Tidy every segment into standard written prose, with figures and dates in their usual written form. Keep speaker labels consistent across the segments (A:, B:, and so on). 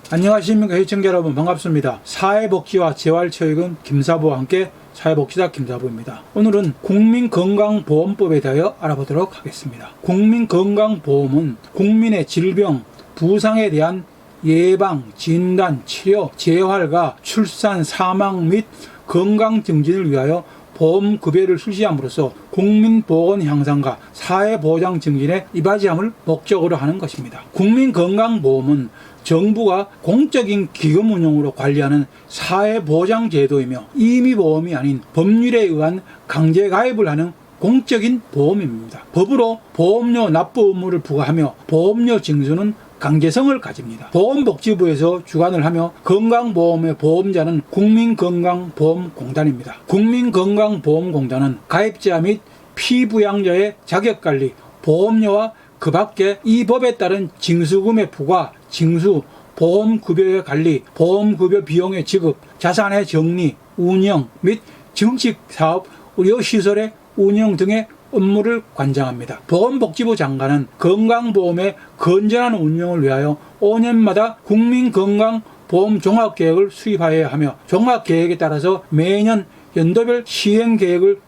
A: 안녕하십니까 시청자 여러분, 반갑습니다. 사회복지와 재활체육은 김사부와 함께 사회복지사 김사부입니다. 오늘은 국민건강보험법에 대하여 알아보도록 하겠습니다. 국민건강보험은 국민의 질병, 부상에 대한 예방, 진단, 치료, 재활과 출산, 사망 및 건강 증진을 위하여 보험급여를 실시함으로써 국민보건 향상과 사회보장 증진에 이바지함을 목적으로 하는 것입니다. 국민건강보험은 정부가 공적인 기금 운용으로 관리하는 사회보장제도이며 임의보험이 아닌 법률에 의한 강제가입을 하는 공적인 보험입니다. 법으로 보험료 납부 의무를 부과하며 보험료 징수는 강제성을 가집니다. 보건복지부에서 주관을 하며 건강보험의 보험자는 국민건강보험공단입니다. 국민건강보험공단은 가입자 및 피부양자의 자격관리, 보험료와 그 밖에 이 법에 따른 징수금의 부과, 징수, 보험급여의 관리, 보험급여 비용의 지급, 자산의 정리, 운영 및 증식사업, 의료시설의 운영 등의 업무를 관장합니다. 보건복지부 장관은 건강보험의 건전한 운영을 위하여 5년마다 국민건강보험 종합계획을 수립하여야 하며 종합계획에 따라서 매년 연도별 시행계획을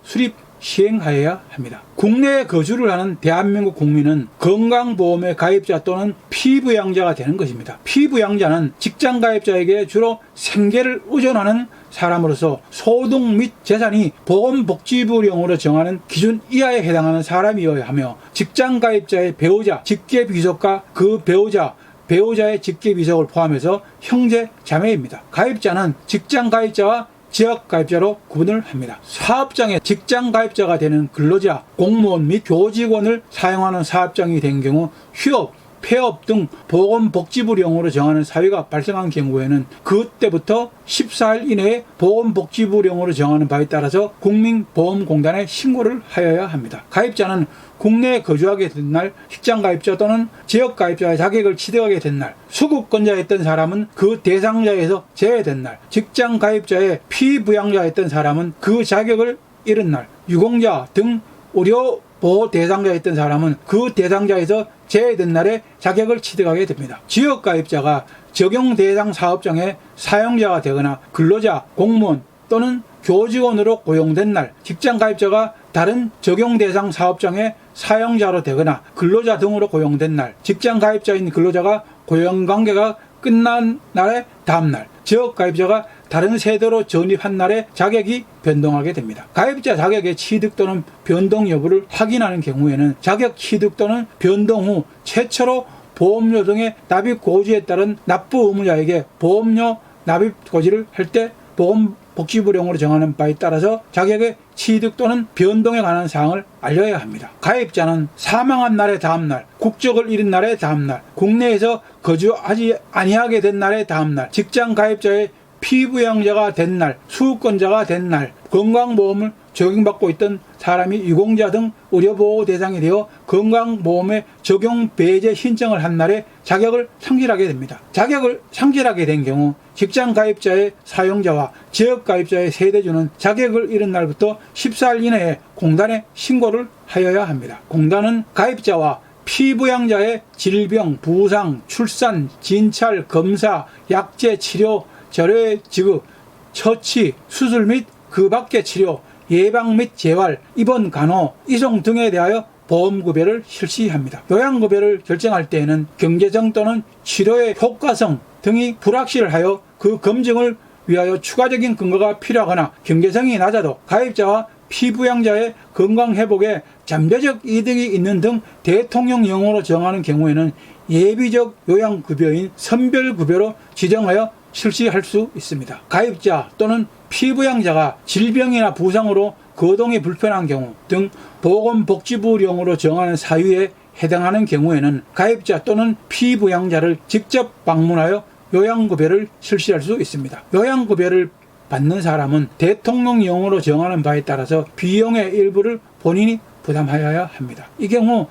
A: 시행하여야 합니다. 국내에 거주를 하는 대한민국 국민은 건강보험의 가입자 또는 피부양자가 되는 것입니다. 피부양자는 직장가입자에게 주로 생계를 의존하는 사람으로서 소득 및 재산이 보건복지부령으로 정하는 기준 이하에 해당하는 사람이어야 하며 직장가입자의 배우자, 직계비속과 그 배우자의 직계비속을 포함해서 형제, 자매입니다. 가입자는 직장가입자와 지역가입자로 구분을 합니다. 사업장에 직장가입자가 되는 근로자, 공무원 및 교직원을 사용하는 사업장이 된 경우 휴업, 폐업 등 보건복지부령으로 정하는 사유가 발생한 경우에는 그때부터 14일 이내에 보건복지부령으로 정하는 바에 따라서 국민보험공단에 신고를 하여야 합니다. 가입자는 국내에 거주하게 된 날, 직장가입자 또는 지역가입자의 자격을 취득하게 된 날, 수급권자였던 사람은 그 대상자에서 제외된 날, 직장가입자의 피부양자였던 사람은 그 자격을 잃은 날, 유공자 등 의료보호 대상자였던 사람은 그 대상자에서 제외된 날에 자격을 취득하게 됩니다. 지역가입자가 적용 대상 사업장의 사용자가 되거나 근로자, 공무원 또는 교직원으로 고용된 날, 직장가입자가 다른 적용 대상 사업장의 사용자로 되거나 근로자 등으로 고용된 날, 직장가입자인 근로자가 고용관계가 끝난 날의 다음날, 지역가입자가 다른 세대로 전입한 날에 자격이 변동하게 됩니다. 가입자 자격의 취득 또는 변동 여부를 확인하는 경우에는 자격 취득 또는 변동 후 최초로 보험료 등의 납입 고지에 따른 납부 의무자에게 보험료 납입 고지를 할 때 보건복지부령으로 정하는 바에 따라서 자격의 취득 또는 변동에 관한 사항을 알려야 합니다. 가입자는 사망한 날의 다음날, 국적을 잃은 날의 다음날, 국내에서 거주하지 아니하게 된 날의 다음날, 직장가입자의 피부양자가 된 날, 수급권자가 된 날, 건강보험을 적용받고 있던 사람이 유공자 등 의료보호 대상이 되어 건강보험의 적용 배제 신청을 한 날에 자격을 상실하게 됩니다. 자격을 상실하게 된 경우 직장가입자의 사용자와 지역가입자의 세대주는 자격을 잃은 날부터 14일 이내에 공단에 신고를 하여야 합니다. 공단은 가입자와 피부양자의 질병, 부상, 출산, 진찰, 검사, 약제 치료, 절외 지급, 처치, 수술 및 그 밖의 치료, 예방 및 재활, 입원 간호, 이송 등에 대하여 보험급여를 실시합니다. 요양급여를 결정할 때에는 경제성 또는 치료의 효과성 등이 불확실하여 그 검증을 위하여 추가적인 근거가 필요하거나 경제성이 낮아도 가입자와 피부양자의 건강회복에 잠재적 이득이 있는 등 대통령령으로 정하는 경우에는 예비적 요양급여인 선별급여로 지정하여 실시할 수 있습니다. 가입자 또는 피부양자가 질병이나 부상으로 거동이 불편한 경우 등 보건복지부령으로 정하는 사유에 해당하는 경우에는 가입자 또는 피부양자를 직접 방문하여 요양급여를 실시할 수 있습니다. 요양급여를 받는 사람은 대통령령으로 정하는 바에 따라서 비용의 일부를 본인이 부담하여야 합니다. 이 경우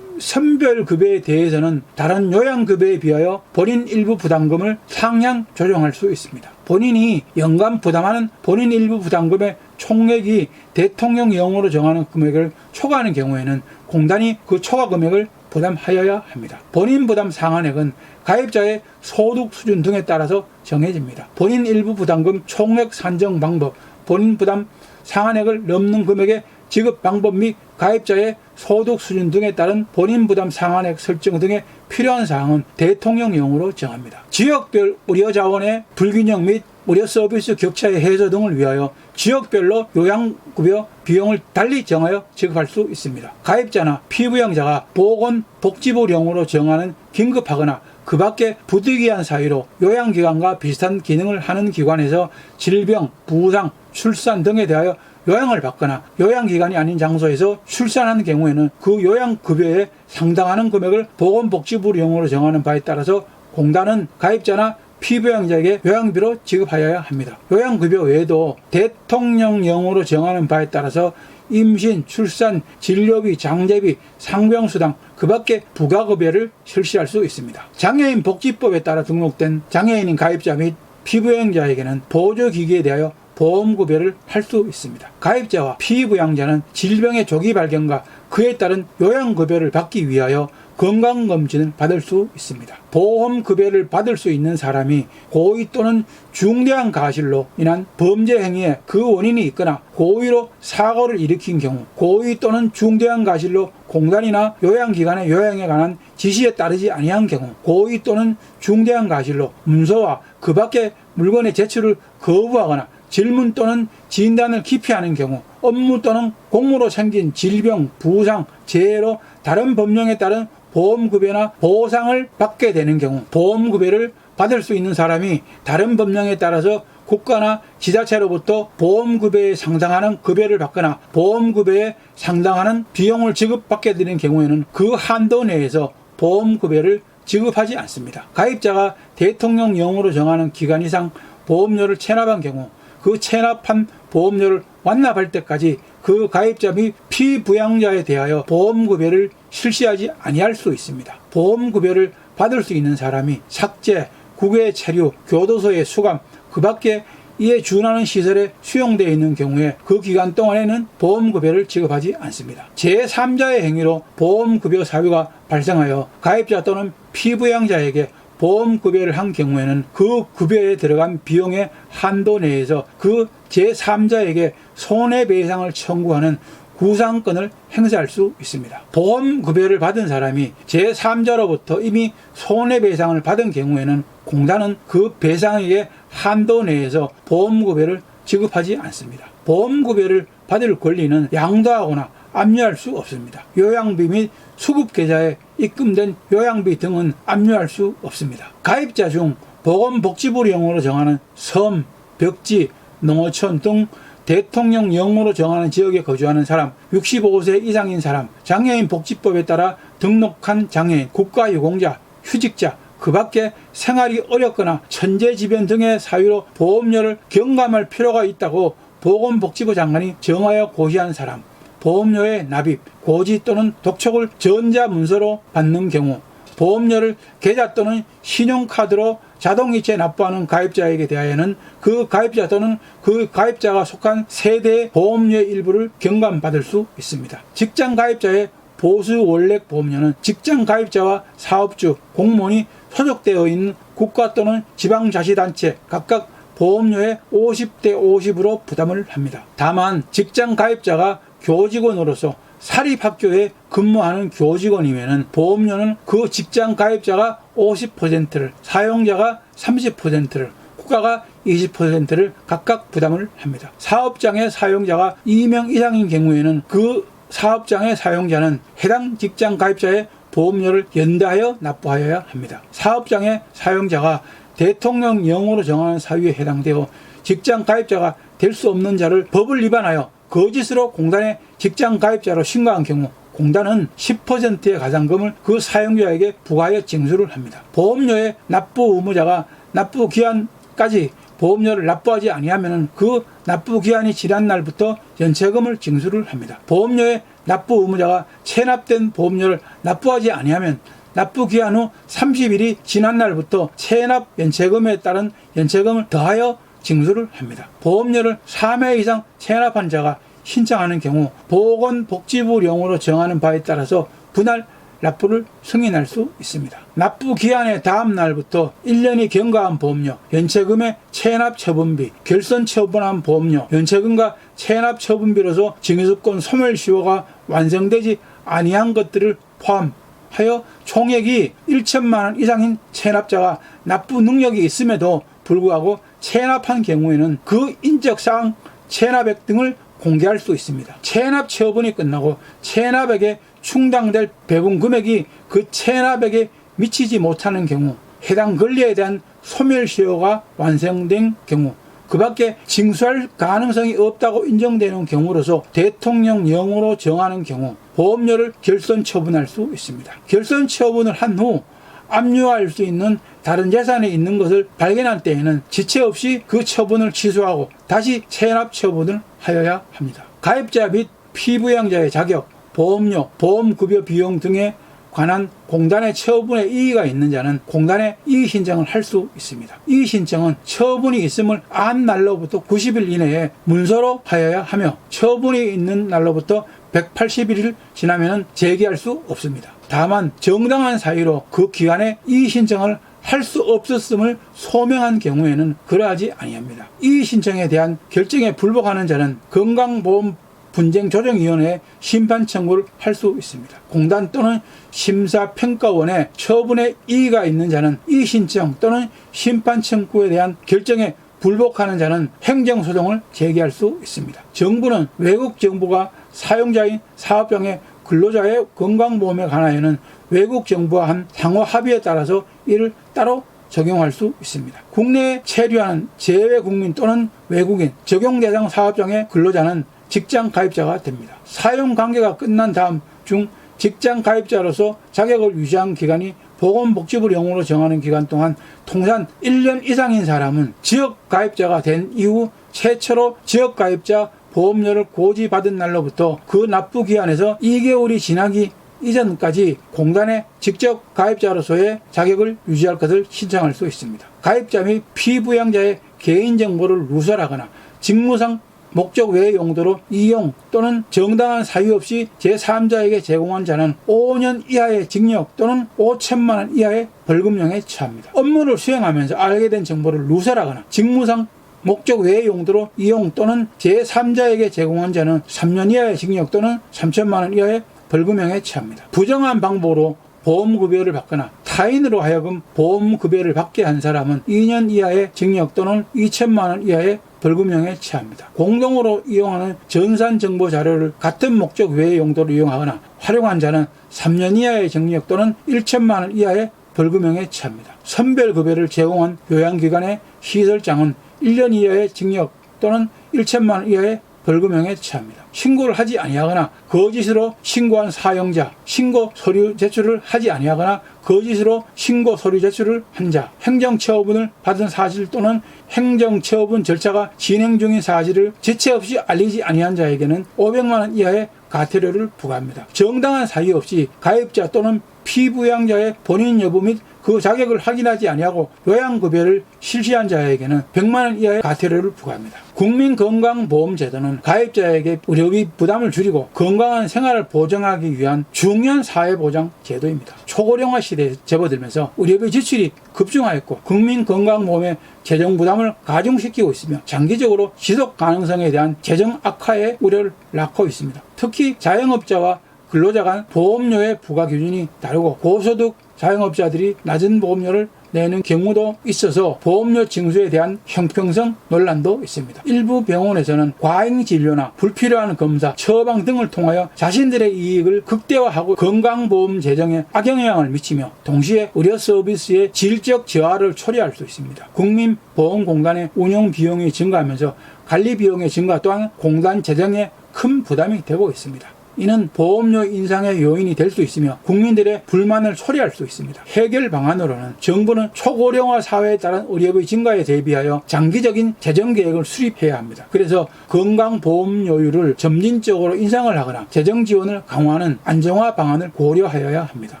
A: 선별급여에 대해서는 다른 요양급여에 비하여 본인 일부 부담금을 상향 조정할 수 있습니다. 본인이 연간 부담하는 본인 일부 부담금의 총액이 대통령령으로 정하는 금액을 초과하는 경우에는 공단이 그 초과 금액을 부담하여야 합니다. 본인 부담 상한액은 가입자의 소득 수준 등에 따라서 정해집니다. 본인 일부 부담금 총액 산정 방법, 본인 부담 상한액을 넘는 금액의 지급 방법 및 가입자의 소득 수준 등에 따른 본인 부담 상한액 설정 등의 필요한 사항은 대통령령으로 정합니다. 지역별 의료 자원의 불균형 및 의료 서비스 격차의 해소 등을 위하여 지역별로 요양급여 비용을 달리 정하여 지급할 수 있습니다. 가입자나 피부양자가 보건복지부령으로 정하는 긴급하거나 그 밖에 부득이한 사유로 요양기관과 비슷한 기능을 하는 기관에서 질병, 부상, 출산 등에 대하여 요양을 받거나 요양기관이 아닌 장소에서 출산한 경우에는 그 요양급여에 상당하는 금액을 보건복지부령으로 정하는 바에 따라서 공단은 가입자나 피부양자에게 요양비로 지급하여야 합니다. 요양급여 외에도 대통령령으로 정하는 바에 따라서 임신, 출산, 진료비, 장제비, 상병수당, 그 밖에 부가급여를 실시할 수 있습니다. 장애인 복지법에 따라 등록된 장애인인 가입자 및 피부양자에게는 보조기기에 대하여 보험급여를 할 수 있습니다. 가입자와 피부양자는 질병의 조기 발견과 그에 따른 요양급여를 받기 위하여 건강검진을 받을 수 있습니다. 보험급여를 받을 수 있는 사람이 고의 또는 중대한 과실로 인한 범죄 행위에 그 원인이 있거나 고의로 사고를 일으킨 경우, 고의 또는 중대한 과실로 공단이나 요양기관의 요양에 관한 지시에 따르지 아니한 경우, 고의 또는 중대한 과실로 문서와 그 밖의 물건의 제출을 거부하거나 질문 또는 진단을 기피하는 경우, 업무 또는 공무로 생긴 질병, 부상, 재해로 다른 법령에 따른 보험급여나 보상을 받게 되는 경우, 보험급여를 받을 수 있는 사람이 다른 법령에 따라서 국가나 지자체로부터 보험급여에 상당하는 급여를 받거나 보험급여에 상당하는 비용을 지급받게 되는 경우에는 그 한도 내에서 보험급여를 지급하지 않습니다. 가입자가 대통령령으로 정하는 기간 이상 보험료를 체납한 경우, 그 체납한 보험료를 완납할 때까지 그 가입자 및 피부양자에 대하여 보험급여를 실시하지 아니할 수 있습니다. 보험급여를 받을 수 있는 사람이 삭제, 국외 체류, 교도소의 수감, 그 밖에 이에 준하는 시설에 수용되어 있는 경우에 그 기간 동안에는 보험급여를 지급하지 않습니다. 제3자의 행위로 보험급여 사유가 발생하여 가입자 또는 피부양자에게 보험급여를 한 경우에는 그 급여에 들어간 비용의 한도 내에서 그 제3자에게 손해배상을 청구하는 구상권을 행사할 수 있습니다. 보험급여를 받은 사람이 제3자로부터 이미 손해배상을 받은 경우에는 공단은 그 배상액의 한도 내에서 보험급여를 지급하지 않습니다. 보험급여를 받을 권리는 양도하거나 압류할 수 없습니다. 요양비 및 수급계좌에 입금된 요양비 등은 압류할 수 없습니다. 가입자 중 보건복지부령으로 정하는 섬, 벽지, 농어촌 등 대통령령으로 정하는 지역에 거주하는 사람, 65세 이상인 사람, 장애인 복지법에 따라 등록한 장애인, 국가유공자, 휴직자, 그 밖에 생활이 어렵거나 천재지변 등의 사유로 보험료를 경감할 필요가 있다고 보건복지부 장관이 정하여 고시한 사람, 보험료의 납입, 고지 또는 독촉을 전자문서로 받는 경우, 보험료를 계좌 또는 신용카드로 자동이체 납부하는 가입자에게 대하여는 그 가입자 또는 그 가입자가 속한 세대의 보험료의 일부를 경감받을 수 있습니다. 직장 가입자의 보수 원액 보험료는 직장 가입자와 사업주, 공무원이 소속되어 있는 국가 또는 지방자치단체 각각 보험료의 50대 50으로 부담을 합니다. 다만 직장 가입자가 교직원으로서 사립학교에 근무하는 교직원이면은 보험료는 그 직장 가입자가 50%를, 사용자가 30%를, 국가가 20%를 각각 부담을 합니다. 사업장의 사용자가 2명 이상인 경우에는 그 사업장의 사용자는 해당 직장 가입자의 보험료를 연대하여 납부하여야 합니다. 사업장의 사용자가 대통령령으로 정하는 사유에 해당되어 직장 가입자가 될 수 없는 자를 법을 위반하여 거짓으로 공단에 직장 가입자로 신고한 경우 공단은 10%의 가산금을 그 사용자에게 부과하여 징수를 합니다. 보험료의 납부 의무자가 납부 기한까지 보험료를 납부하지 아니하면 그 납부 기한이 지난 날부터 연체금을 징수를 합니다. 보험료의 납부 의무자가 체납된 보험료를 납부하지 아니하면 납부 기한 후 30일이 지난 날부터 체납 연체금에 따른 연체금을 더하여 징수를 합니다. 보험료를 3회 이상 체납한 자가 신청하는 경우 보건복지부령으로 정하는 바에 따라서 분할 납부를 승인할 수 있습니다. 납부 기한의 다음 날부터 1년이 경과한 보험료, 연체금의 체납 처분비, 결손 처분한 보험료, 연체금과 체납 처분비로서 징수권 소멸시효가 완성되지 아니한 것들을 포함하여 총액이 1천만 원 이상인 체납자가 납부 능력이 있음에도 불구하고 체납한 경우에는 그 인적사항, 체납액 등을 공개할 수 있습니다. 체납 처분이 끝나고 체납액에 충당될 배분 금액이 그 체납액에 미치지 못하는 경우, 해당 권리에 대한 소멸시효가 완성된 경우, 그 밖에 징수할 가능성이 없다고 인정되는 경우로서 대통령령으로 정하는 경우 보험료를 결손 처분할 수 있습니다. 결손 처분을 한 후 압류할 수 있는 다른 재산이 있는 것을 발견한 때에는 지체 없이 그 처분을 취소하고 다시 체납 처분을 하여야 합니다. 가입자 및 피부양자의 자격, 보험료, 보험급여 비용 등에 관한 공단의 처분에 이의가 있는 자는 공단에 이의 신청을 할 수 있습니다. 이의 신청은 처분이 있음을 안 날로부터 90일 이내에 문서로 하여야 하며 처분이 있는 날로부터 180일 지나면 제기할 수 없습니다. 다만 정당한 사유로 그 기간에 이의 신청을 할 수 없었음을 소명한 경우에는 그러하지 아니합니다. 이의 신청에 대한 결정에 불복하는 자는 건강보험 분쟁조정위원회에 심판 청구를 할 수 있습니다. 공단 또는 심사평가원의 처분에 이의가 있는 자는 이의 신청 또는 심판 청구에 대한 결정에 불복하는 자는 행정소송을 제기할 수 있습니다. 정부는 외국 정부가 사용자인 사업장의 근로자의 건강보험에 관하여는 외국 정부와 한 상호 합의에 따라서 이를 따로 적용할 수 있습니다. 국내에 체류하는 재외국민 또는 외국인 적용 대상 사업장의 근로자는 직장 가입자가 됩니다. 사용 관계가 끝난 다음 중 직장 가입자로서 자격을 유지한 기간이 보건복지부령으로 정하는 기간 동안 통산 1년 이상인 사람은 지역 가입자가 된 이후 최초로 지역 가입자 보험료를 고지받은 날로부터 그 납부 기한에서 2개월이 지나기 이전까지 공단에 직접 가입자로서의 자격을 유지할 것을 신청할 수 있습니다. 가입자 및 피부양자의 개인정보를 누설하거나 직무상 목적 외의 용도로 이용 또는 정당한 사유 없이 제3자에게 제공한 자는 5년 이하의 징역 또는 5천만 원 이하의 벌금형에 처합니다. 업무를 수행하면서 알게 된 정보를 누설하거나 직무상 목적 외의 용도로 이용 또는 제3자에게 제공한 자는 3년 이하의 징역 또는 3천만 원 이하의 벌금형에 처합니다. 부정한 방법으로 보험급여를 받거나 타인으로 하여금 보험급여를 받게 한 사람은 2년 이하의 징역 또는 2천만 원 이하의 벌금형에 처합니다. 공동으로 이용하는 전산정보 자료를 같은 목적 외의 용도로 이용하거나 활용한 자는 3년 이하의 징역 또는 1천만 원 이하의 벌금형에 처합니다. 선별급여를 제공한 요양기관의 시설장은 1년 이하의 징역 또는 1천만 원 이하의 벌금형에 처합니다. 신고를 하지 아니하거나 거짓으로 신고한 사용자, 신고 서류 제출을 하지 아니하거나 거짓으로 신고 서류 제출을 한 자, 행정처분을 받은 사실 또는 행정처분 절차가 진행 중인 사실을 지체 없이 알리지 아니한 자에게는 500만 원 이하의 과태료를 부과합니다. 정당한 사유 없이 가입자 또는 피부양자의 본인 여부 및 그 자격을 확인하지 아니하고 요양급여를 실시한 자에게는 100만 원 이하의 과태료를 부과합니다. 국민건강보험제도는 가입자에게 의료비 부담을 줄이고 건강한 생활을 보장하기 위한 중요한 사회보장 제도입니다. 초고령화 시대에 접어들면서 의료비 지출이 급증하였고 국민건강보험의 재정 부담을 가중시키고 있으며 장기적으로 지속 가능성에 대한 재정 악화의 우려를 낳고 있습니다. 특히 자영업자와 근로자 간 보험료의 부과 기준이 다르고 고소득 자영업자들이 낮은 보험료를 내는 경우도 있어서 보험료 징수에 대한 형평성 논란도 있습니다. 일부 병원에서는 과잉 진료나 불필요한 검사, 처방 등을 통하여 자신들의 이익을 극대화하고 건강보험 재정에 악영향을 미치며 동시에 의료 서비스의 질적 저하를 초래할 수 있습니다. 국민보험공단의 운영 비용이 증가하면서 관리 비용의 증가 또한 공단 재정에 큰 부담이 되고 있습니다. 이는 보험료 인상의 요인이 될 수 있으며 국민들의 불만을 초래할 수 있습니다. 해결 방안으로는 정부는 초고령화 사회에 따른 의료비 증가에 대비하여 장기적인 재정계획을 수립해야 합니다. 그래서 건강보험료율을 점진적으로 인상을 하거나 재정지원을 강화하는 안정화 방안을 고려하여야 합니다.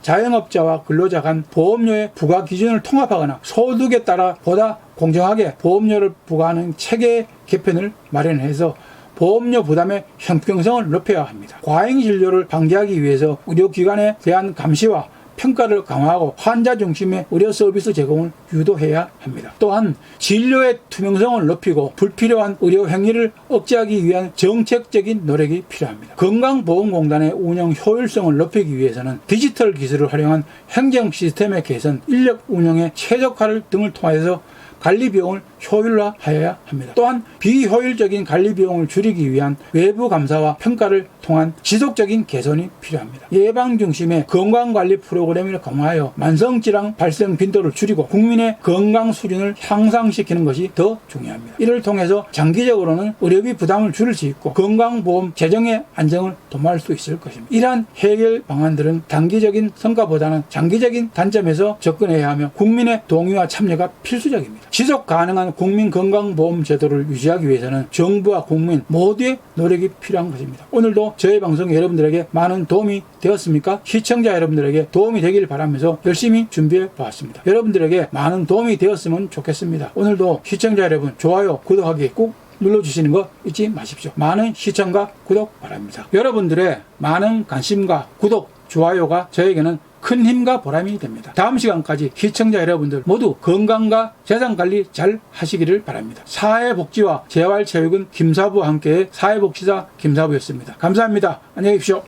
A: 자영업자와 근로자 간 보험료의 부과 기준을 통합하거나 소득에 따라 보다 공정하게 보험료를 부과하는 체계 개편을 마련해서 보험료 부담의 형평성을 높여야 합니다. 과잉진료를 방지하기 위해서 의료기관에 대한 감시와 평가를 강화하고 환자 중심의 의료 서비스 제공을 유도해야 합니다. 또한 진료의 투명성을 높이고 불필요한 의료 행위를 억제하기 위한 정책적인 노력이 필요합니다. 건강보험공단의 운영 효율성을 높이기 위해서는 디지털 기술을 활용한 행정 시스템의 개선, 인력 운영의 최적화를 등을 통해서 관리 비용을 효율화하여야 합니다. 또한 비효율적인 관리 비용을 줄이기 위한 외부 감사와 평가를 통한 지속적인 개선이 필요합니다. 예방 중심의 건강관리 프로그램을 강화하여 만성질환 발생 빈도를 줄이고 국민의 건강 수준을 향상시키는 것이 더 중요합니다. 이를 통해서 장기적으로는 의료비 부담을 줄일 수 있고 건강보험 재정의 안정을 도모할 수 있을 것입니다. 이러한 해결 방안들은 단기적인 성과보다는 장기적인 관점에서 접근해야 하며 국민의 동의와 참여가 필수적입니다. 지속 가능한 국민건강보험 제도를 유지하기 위해서는 정부와 국민 모두의 노력이 필요한 것입니다. 오늘도 저희 방송이 여러분들에게 많은 도움이 되었습니까? 시청자 여러분들에게 도움이 되길 바라면서 열심히 준비해 보았습니다. 여러분들에게 많은 도움이 되었으면 좋겠습니다. 오늘도 시청자 여러분 좋아요, 구독하기 꼭 눌러주시는 거 잊지 마십시오. 많은 시청과 구독 바랍니다. 여러분들의 많은 관심과 구독, 좋아요가 저에게는 큰 힘과 보람이 됩니다. 다음 시간까지 시청자 여러분들 모두 건강과 재산관리 잘 하시기를 바랍니다. 사회복지와 재활체육은 김사부와 함께의 사회복지사 김사부였습니다. 감사합니다. 안녕히 계십시오.